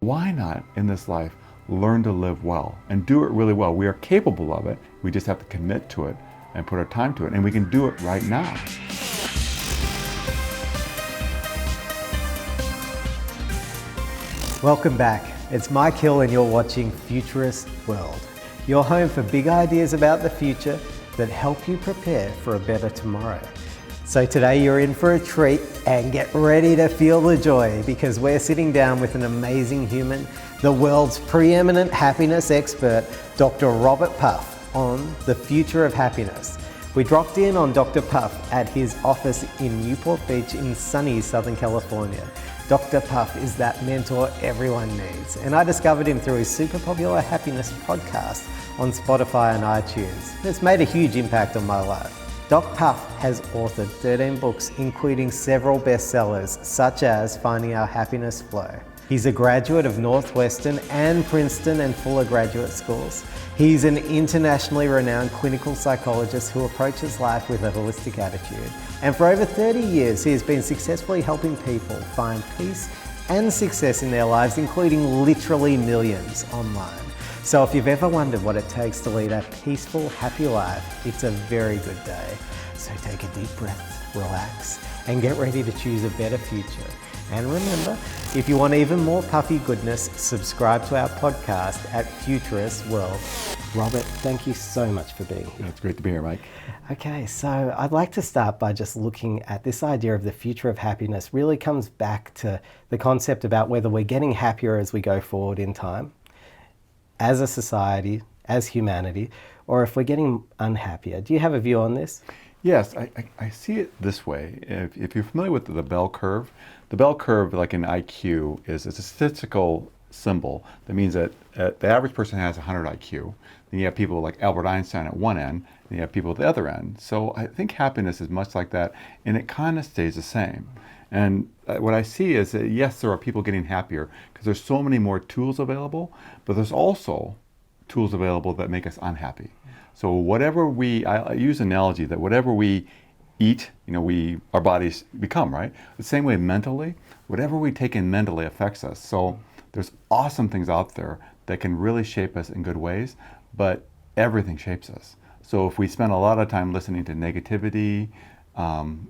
Why not in this life learn to live well and do it really well? We are capable of it. We just have to commit to it and put our time to it, and we can do it right now. Welcome back. It's Mike Hill and you're watching Futurists.world, your home for big ideas about the future that help you prepare for a better tomorrow. So today you're in for a treat, and get ready to feel the joy because we're sitting down with an amazing human, the world's preeminent happiness expert, Dr. Robert Puff, on the future of happiness. We dropped in on Dr. Puff at his office in Newport Beach in sunny Southern California. Dr. Puff is that mentor everyone needs, and I discovered him through his super popular happiness podcast on Spotify and iTunes. It's made a huge impact on my life. Doc Puff has authored 13 books, including several bestsellers, such as Finding Our Happiness Flow. He's a graduate of Northwestern and Princeton and Fuller graduate schools. He's an internationally renowned clinical psychologist who approaches life with a holistic attitude. And for over 30 years, he has been successfully helping people find peace and success in their lives, including literally millions online. So if you've ever wondered what it takes to lead a peaceful, happy life, it's a very good day. So take a deep breath, relax, and get ready to choose a better future. And remember, if you want even more puffy goodness, subscribe to our podcast at Futurists.world. Robert, thank you so much for being here. It's great to be here, Mike. Okay, so I'd like to start by just looking at this idea of the future of happiness. Really comes back to the concept about whether we're getting happier as we go forward in time, as a society, as humanity, or if we're getting unhappier. Do you have a view on this? Yes, I see it this way. If you're familiar with the bell curve, like in IQ, is a statistical symbol that means that the average person has 100 IQ. Then you have people like Albert Einstein at one end, and you have people at the other end. So I think happiness is much like that, and it kind of stays the same. And what I see is that, yes, there are people getting happier because there's so many more tools available, but there's also tools available that make us unhappy. So whatever I use an analogy that whatever we eat, our bodies become, right? The same way mentally, whatever we take in mentally affects us. So there's awesome things out there that can really shape us in good ways, but everything shapes us. So if we spend a lot of time listening to negativity,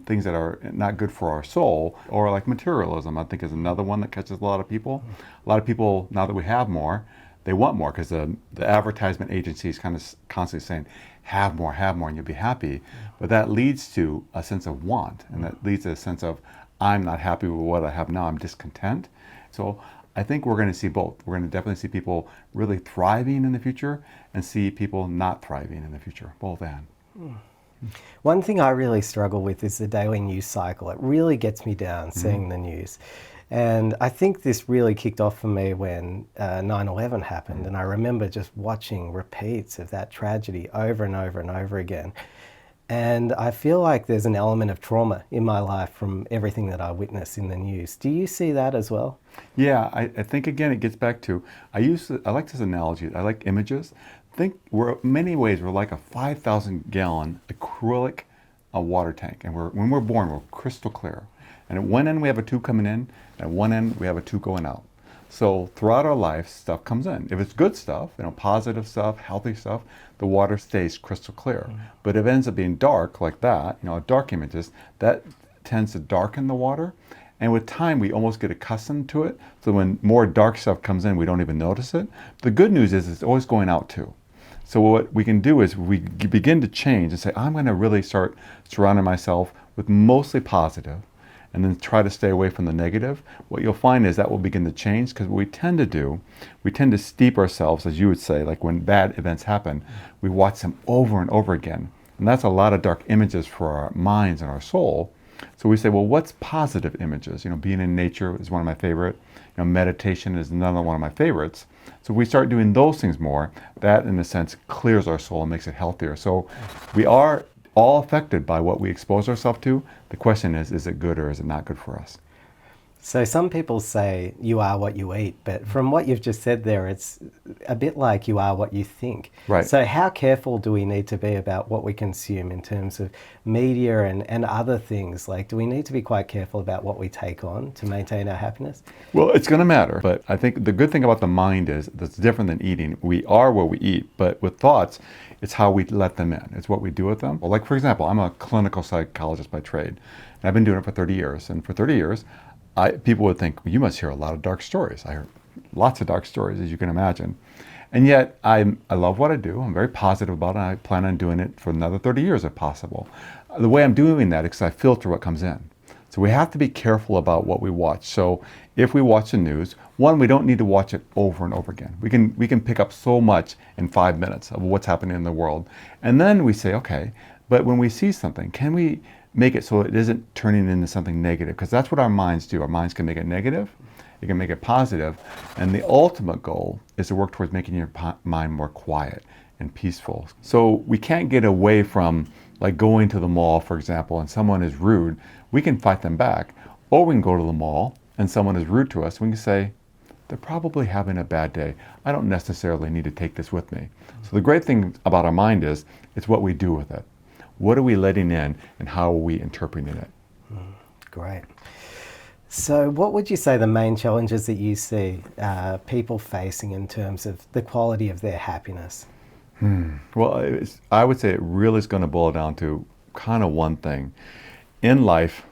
things that are not good for our soul, or like materialism, I think is another one that catches a lot of people. A lot of people, now that we have more, they want more because the advertisement agency is kind of constantly saying, have more, and you'll be happy. But that leads to a sense of want, and that leads to a sense of, I'm not happy with what I have now, I'm discontent. So I think we're going to see both. We're going to definitely see people really thriving in the future and see people not thriving in the future, both and. One thing I really struggle with is the daily news cycle. It really gets me down seeing the news. And I think this really kicked off for me when 9/11 happened. And I remember just watching repeats of that tragedy over and over and over again. And I feel like there's an element of trauma in my life from everything that I witness in the news. Do you see that as well? Yeah, I think again it gets back to, I like this analogy, I like images. Think in many ways we're like a 5,000 gallon acrylic water tank, and when we're born we're crystal clear. And at one end we have a tube coming in, and at one end we have a tube going out. So throughout our life, stuff comes in. If it's good stuff, positive stuff, healthy stuff, the water stays crystal clear. But if it ends up being dark like that, dark images, that tends to darken the water. And with time, we almost get accustomed to it. So when more dark stuff comes in, we don't even notice it. The good news is it's always going out too. So what we can do is we begin to change and say, I'm going to really start surrounding myself with mostly positive, and then try to stay away from the negative. What you'll find is that will begin to change, because what we tend to do, we tend to steep ourselves, as you would say, like when bad events happen, we watch them over and over again. And that's a lot of dark images for our minds and our soul. So we say, well, what's positive images? Being in nature is one of my favorite. Meditation is another one of my favorites. So we start doing those things more. That, in a sense, clears our soul and makes it healthier. So we are all affected by what we expose ourselves to. The question is it good or is it not good for us? So some people say you are what you eat, but from what you've just said there, it's a bit like you are what you think. Right. So how careful do we need to be about what we consume in terms of media and other things? Like, do we need to be quite careful about what we take on to maintain our happiness? Well, it's going to matter, but I think the good thing about the mind is that's different than eating. We are what we eat, but with thoughts, it's how we let them in. It's what we do with them. Well, like, for example, I'm a clinical psychologist by trade, and I've been doing it for 30 years. And for 30 years, people would think, well, you must hear a lot of dark stories. I hear lots of dark stories, as you can imagine. And yet, I love what I do. I'm very positive about it. I plan on doing it for another 30 years if possible. The way I'm doing that is because I filter what comes in. So we have to be careful about what we watch. So if we watch the news, one, we don't need to watch it over and over again. We can pick up so much in 5 minutes of what's happening in the world. And then we say, okay, but when we see something, can we make it so it isn't turning into something negative? Because that's what our minds do. Our minds can make it negative, it can make it positive, and the ultimate goal is to work towards making your mind more quiet and peaceful. So we can't get away from, like, going to the mall, for example, and someone is rude. We can fight them back, or we can go to the mall and someone is rude to us. We can say, they're probably having a bad day. I don't necessarily need to take this with me. So the great thing about our mind is, it's what we do with it. What are we letting in, and how are we interpreting it? Great. So what would you say the main challenges that you see people facing in terms of the quality of their happiness? Well, I would say it really is going to boil down to kind of one thing. In life,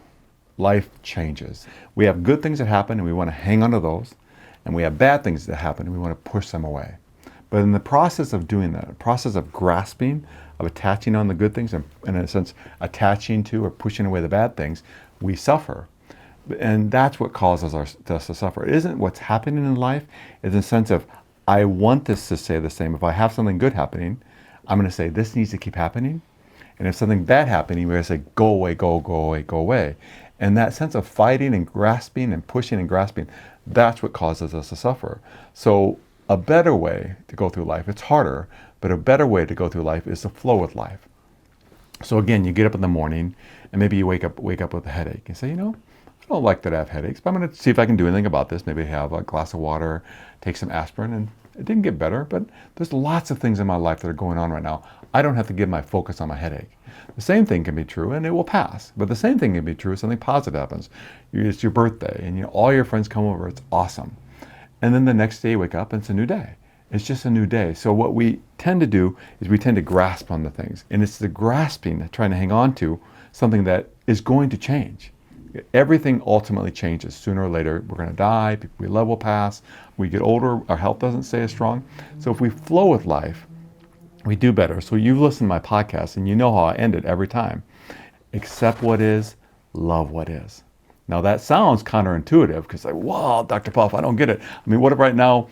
life changes. We have good things that happen and we want to hang on to those, and we have bad things that happen and we want to push them away. But in the process of doing that, the process of grasping, of attaching on the good things, and in a sense attaching to or pushing away the bad things, we suffer. And that's what causes us to suffer. It isn't what's happening in life. It's a sense of, I want this to stay the same. If I have something good happening, I'm going to say this needs to keep happening. And if something bad happening, we're going to say, go away, go away, go away. And that sense of fighting and grasping and pushing and grasping, that's what causes us to suffer. So a better way to go through life, it's harder, but a better way to go through life is to flow with life. So again, you get up in the morning and maybe you wake up with a headache. You say, I don't like that I have headaches, but I'm going to see if I can do anything about this. Maybe have a glass of water, take some aspirin, and it didn't get better, but there's lots of things in my life that are going on right now. I don't have to give my focus on my headache. The same thing can be true, and it will pass. But the same thing can be true if something positive happens. It's your birthday, and all your friends come over. It's awesome. And then the next day you wake up, and it's a new day. It's just a new day. So what we tend to do is we tend to grasp on the things. And it's the grasping, trying to hang on to something that is going to change. Everything ultimately changes. Sooner or later, we're going to die. People we love will pass. We get older. Our health doesn't stay as strong. So if we flow with life, we do better. So you've listened to my podcast, and you know how I end it every time. Accept what is, love what is. Now that sounds counterintuitive because, like, wow, Dr. Puff, I don't get it. I mean, what if right now,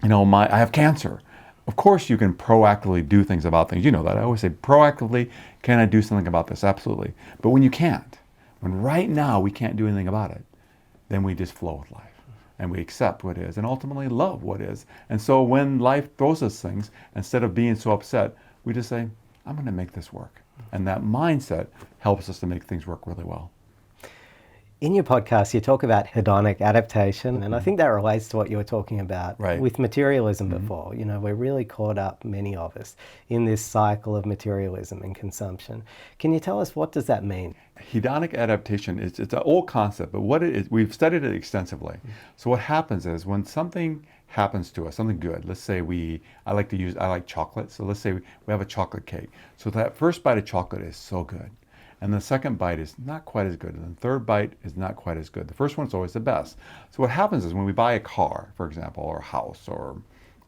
I have cancer? Of course, you can proactively do things about things. You know that. I always say, proactively, can I do something about this? Absolutely. But when you can't, when right now we can't do anything about it, then we just flow with life and we accept what is and ultimately love what is. And so when life throws us things, instead of being so upset, we just say, I'm going to make this work. And that mindset helps us to make things work really well. In your podcast, you talk about hedonic adaptation, and I think that relates to what you were talking about with materialism before. We're really caught up, many of us, in this cycle of materialism and consumption. Can you tell us, what does that mean? Hedonic adaptation, it's an old concept, but what it is, we've studied it extensively. So what happens is when something happens to us, something good, let's say I like chocolate, so let's say we have a chocolate cake. So that first bite of chocolate is so good. And the second bite is not quite as good. And the third bite is not quite as good. The first one's always the best. So what happens is when we buy a car, for example, or a house, or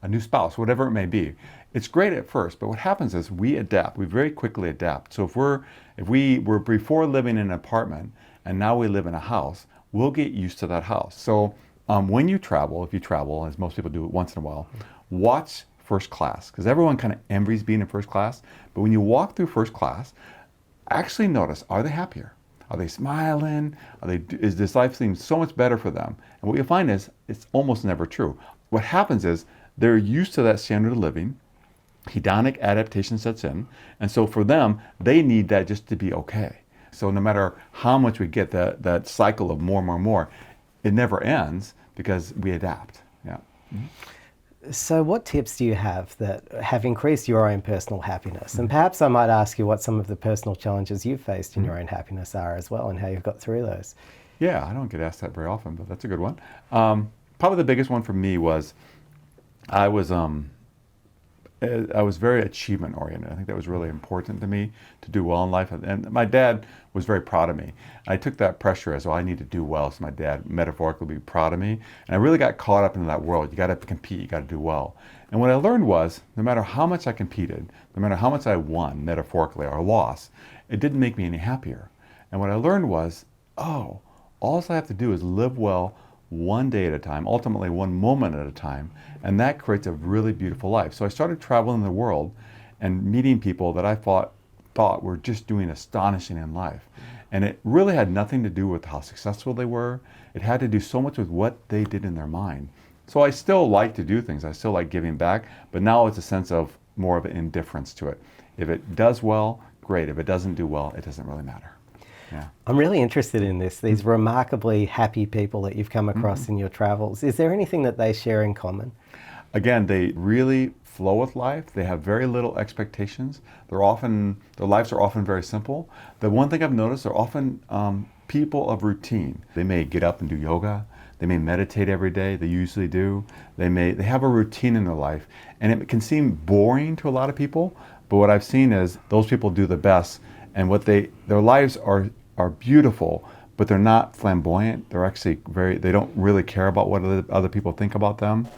a new spouse, whatever it may be, it's great at first, but what happens is we adapt. We very quickly adapt. So if we were before living in an apartment and now we live in a house, we'll get used to that house. So when you travel, if you travel, as most people do once in a while, watch first class, because everyone kind of envies being in first class. But when you walk through first class, actually notice, are they happier? Are they smiling? Is this life seem so much better for them? And what you find is it's almost never true. What happens is they're used to that standard of living. Hedonic adaptation sets in. And so for them, they need that just to be okay. So no matter how much we get that cycle of more, it never ends because we adapt. Yeah. So what tips do you have that have increased your own personal happiness? And perhaps I might ask you what some of the personal challenges you've faced in your own happiness are as well, and how you've got through those. Yeah, I don't get asked that very often, but that's a good one. Probably the biggest one for me was I was very achievement oriented. I think that was really important to me to do well in life. And my dad was very proud of me. I took that pressure as, I need to do well, so my dad metaphorically would be proud of me. And I really got caught up into that world. You got to compete, you got to do well. And what I learned was, no matter how much I competed, no matter how much I won metaphorically or lost, it didn't make me any happier. And what I learned was, all I have to do is live well one day at a time, ultimately one moment at a time, and that creates a really beautiful life. So I started traveling the world and meeting people that I thought were just doing astonishing in life. And it really had nothing to do with how successful they were. It had to do so much with what they did in their mind. So I still like to do things. I still like giving back, but now it's a sense of more of an indifference to it. If it does well, great. If it doesn't do well, it doesn't really matter. Yeah. I'm really interested in these remarkably happy people that you've come across in your travels. Is there anything that they share in common? Again, they really flow with life. They have very little expectations. Their lives are often very simple. The one thing I've noticed, they're often people of routine. They may get up and do yoga. They may meditate every day. They usually do. They have a routine in their life, and it can seem boring to a lot of people. But what I've seen is those people do the best, and their lives are beautiful, but they're not flamboyant. They're actually they don't really care about what other people think about them.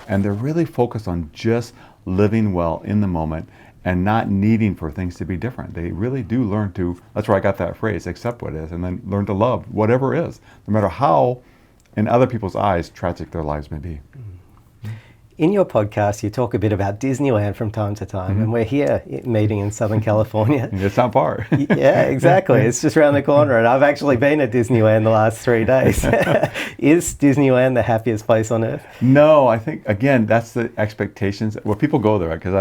And they're really focused on just living well in the moment and not needing for things to be different. They really do learn to, that's where I got that phrase, accept what is, and then learn to love whatever is, no matter how, in other people's eyes, tragic their lives may be. In your podcast, you talk a bit about Disneyland from time to time, and we're here meeting in Southern California. It's not far. Yeah, exactly. It's just around the corner, and I've actually been at Disneyland the last 3 days. Is Disneyland the happiest place on earth? No, I think, again, that's the expectations. Well, people go there because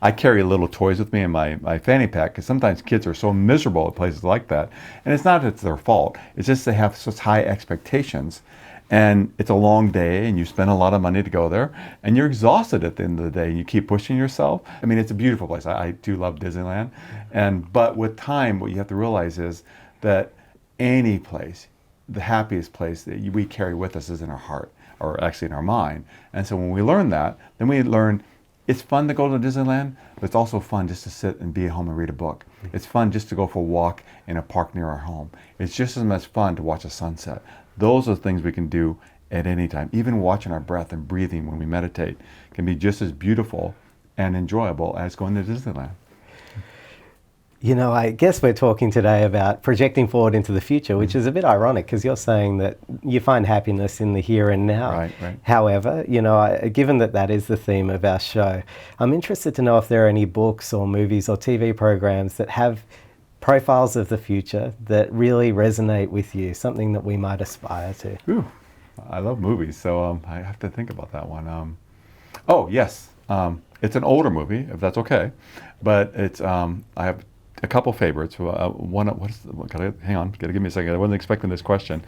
I carry little toys with me in my fanny pack, because sometimes kids are so miserable at places like that. And it's not that it's their fault. It's just they have such high expectations. And it's a long day, and you spend a lot of money to go there, and you're exhausted at the end of the day, and you keep pushing yourself. I mean, it's a beautiful place. I do love Disneyland. But with time, what you have to realize is that any place, the happiest place that we carry with us is in our heart, or actually in our mind. And so when we learn that, then we learn it's fun to go to Disneyland, but it's also fun just to sit and be at home and read a book. It's fun just to go for a walk in a park near our home. It's just as much fun to watch a sunset. Those are things we can do at any time. Even watching our breath and breathing when we meditate can be just as beautiful and enjoyable as going to Disneyland. You know, I guess we're talking today about projecting forward into the future, which is a bit ironic because you're saying that you find happiness in the here and now. Right. However, you know, given that is the theme of our show, I'm interested to know if there are any books or movies or TV programs that have profiles of the future that really resonate with you, something that we might aspire to. Ooh, I love movies, so I have to think about that one. Oh, yes. It's an older movie, if that's okay, but it's I have a couple favorites. Hang on, gotta give me a second. I wasn't expecting this question.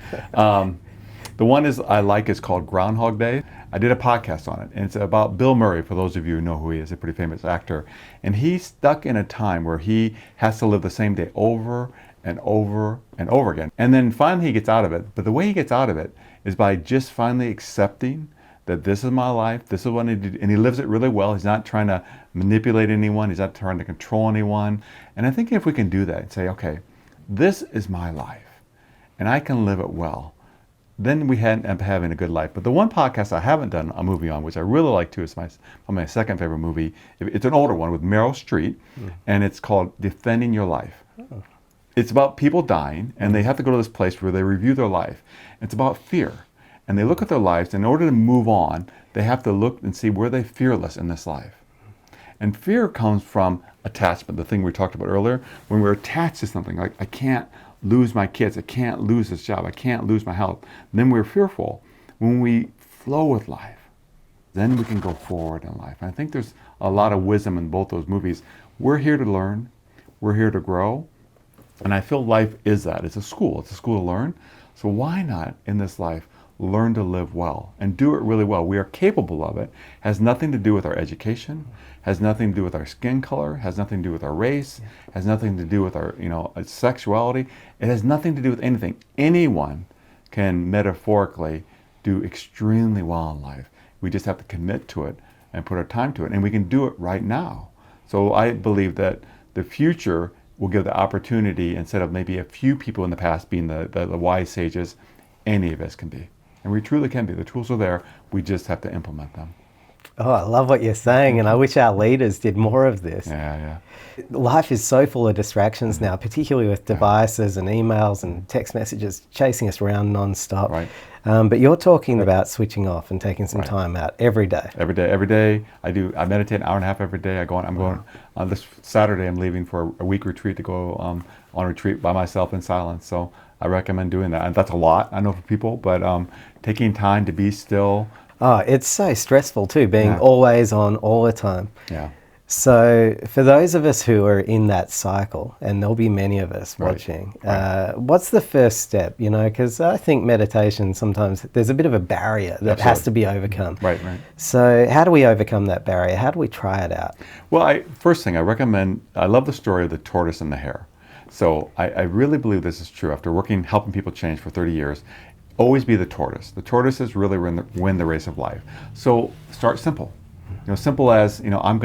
The one is called Groundhog Day. I did a podcast on it, and it's about Bill Murray, for those of you who know who he is, a pretty famous actor. And he's stuck in a time where he has to live the same day over and over and over again. And then finally he gets out of it. But the way he gets out of it is by just finally accepting that this is my life, this is what I need to do. And he lives it really well. He's not trying to manipulate anyone. He's not trying to control anyone. And I think if we can do that and say, okay, this is my life, and I can live it well, then we end up having a good life. But the one podcast I haven't done a movie on, which I really like too, is my second favorite movie. It's an older one with Meryl Streep, and it's called Defending Your Life. Oh. It's about people dying, and they have to go to this place where they review their life. It's about fear. And they look at their lives, and in order to move on, they have to look and see where they're fearless in this life. And fear comes from attachment, the thing we talked about earlier. When we're attached to something, like I can't lose my kids, I can't lose this job, I can't lose my health, then we're fearful. When we flow with life, then we can go forward in life. And I think there's a lot of wisdom in both those movies. We're here to learn, we're here to grow, and I feel life is that. It's a school to learn. So why not in this life learn to live well and do it really well. We are capable of it. Has nothing to do with our education, has nothing to do with our skin color, has nothing to do with our race, has nothing to do with our, sexuality. It has nothing to do with anything. Anyone can metaphorically do extremely well in life. We just have to commit to it and put our time to it, and we can do it right now. So I believe that the future will give the opportunity, instead of maybe a few people in the past being the wise sages, any of us can be. And we truly can be. The tools are there. We just have to implement them. Oh, I love what you're saying, and I wish our leaders did more of this. Yeah. Life is so full of distractions now, particularly with devices and emails and text messages chasing us around non-stop. Right. But you're talking about switching off and taking some time out every day. Every day. I meditate an hour and a half every day. I'm going on this Saturday. I'm leaving for a week retreat to go on retreat by myself in silence. So I recommend doing that. And that's a lot, I know, for people, but taking time to be still. Oh, it's so stressful too, being always on all the time. Yeah. So for those of us who are in that cycle, and there'll be many of us watching, what's the first step? Because I think meditation, sometimes there's a bit of a barrier that has to be overcome. Right. So how do we overcome that barrier? How do we try it out? Well, first thing I recommend, I love the story of the tortoise and the hare. So I really believe this is true. After helping people change for 30 years, always be the tortoise. The tortoises really win the race of life. So start simple. Simple as, I'm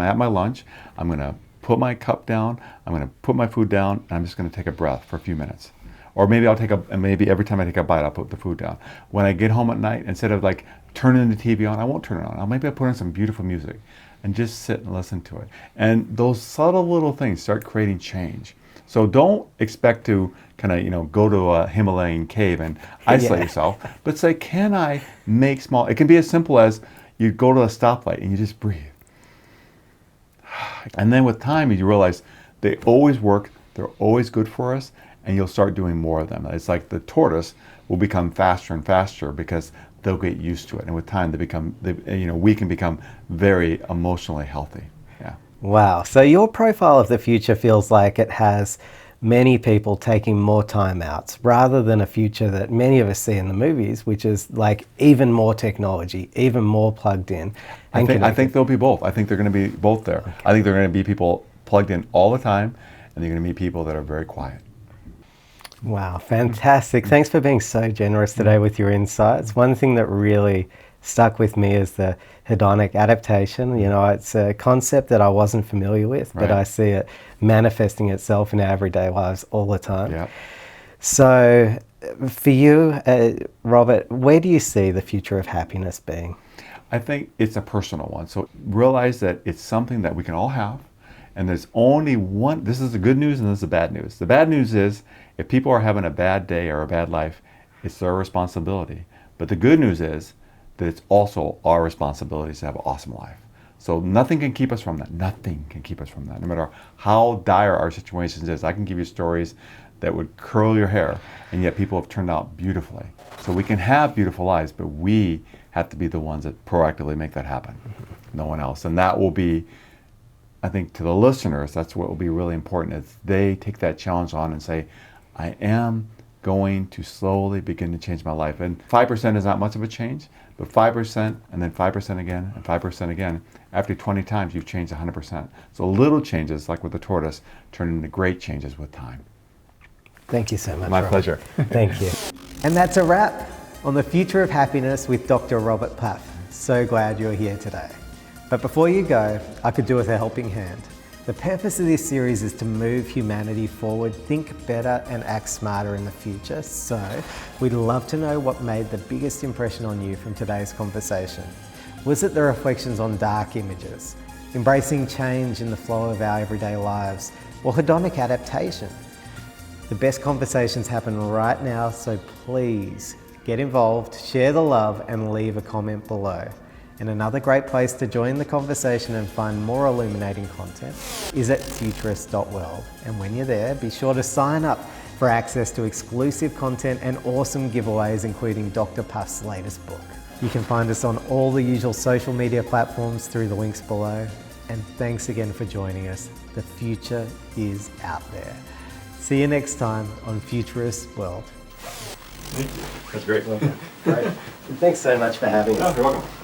at my lunch, I'm gonna put my cup down, I'm gonna put my food down, and I'm just gonna take a breath for a few minutes. Or maybe maybe every time I take a bite, I'll put the food down. When I get home at night, instead of turning the TV on, I won't turn it on. Maybe I'll put on some beautiful music and just sit and listen to it. And those subtle little things start creating change. So don't expect to go to a Himalayan cave and isolate yourself, but say, can I make small, it can be as simple as you go to a stoplight and you just breathe. And then with time, you realize they always work, they're always good for us, and you'll start doing more of them. It's like the tortoise will become faster and faster because they'll get used to it. And with time, we can become very emotionally healthy. Yeah. Wow. So your profile of the future feels like it has many people taking more time outs rather than a future that many of us see in the movies, which is like even more technology, even more plugged in. I think there'll be both. I think they're going to be both there. Okay. I think they're going to be people plugged in all the time, and they're going to be people that are very quiet. Wow, fantastic. Thanks for being so generous today with your insights. One thing that really stuck with me is the hedonic adaptation. It's a concept that I wasn't familiar with, but I see it manifesting itself in our everyday lives all the time. Yeah. So for you, Robert, where do you see the future of happiness being? I think it's a personal one. So realize that it's something that we can all have, and there's only one. This is the good news and this is the bad news. The bad news is if people are having a bad day or a bad life, it's their responsibility. But the good news is that it's also our responsibility to have an awesome life. So nothing can keep us from that. Nothing can keep us from that. No matter how dire our situations is. I can give you stories that would curl your hair, and yet people have turned out beautifully. So we can have beautiful lives, but we have to be the ones that proactively make that happen. No one else. And that will be, I think, to the listeners, that's what will be really important, is they take that challenge on and say, I am going to slowly begin to change my life. And 5% is not much of a change, but 5% and then 5% again and 5% again. After 20 times, you've changed 100%. So little changes, like with the tortoise, turn into great changes with time. Thank you so much. My Robert. pleasure. Thank you. And that's a wrap on the future of happiness with Dr. Robert Plaff. So glad you're here today. But before you go, I could do with a helping hand. The purpose of this series is to move humanity forward, think better and act smarter in the future. So we'd love to know what made the biggest impression on you from today's conversation. Was it the reflections on dark images, embracing change in the flow of our everyday lives, or hedonic adaptation? The best conversations happen right now, so please get involved, share the love, and leave a comment below. And another great place to join the conversation and find more illuminating content is at Futurists.world. And when you're there, be sure to sign up for access to exclusive content and awesome giveaways, including Dr. Puff's latest book. You can find us on all the usual social media platforms through the links below. And thanks again for joining us. The future is out there. See you next time on Futurists.world. Thank you. That's great. Great. Thanks so much for having us. You're welcome.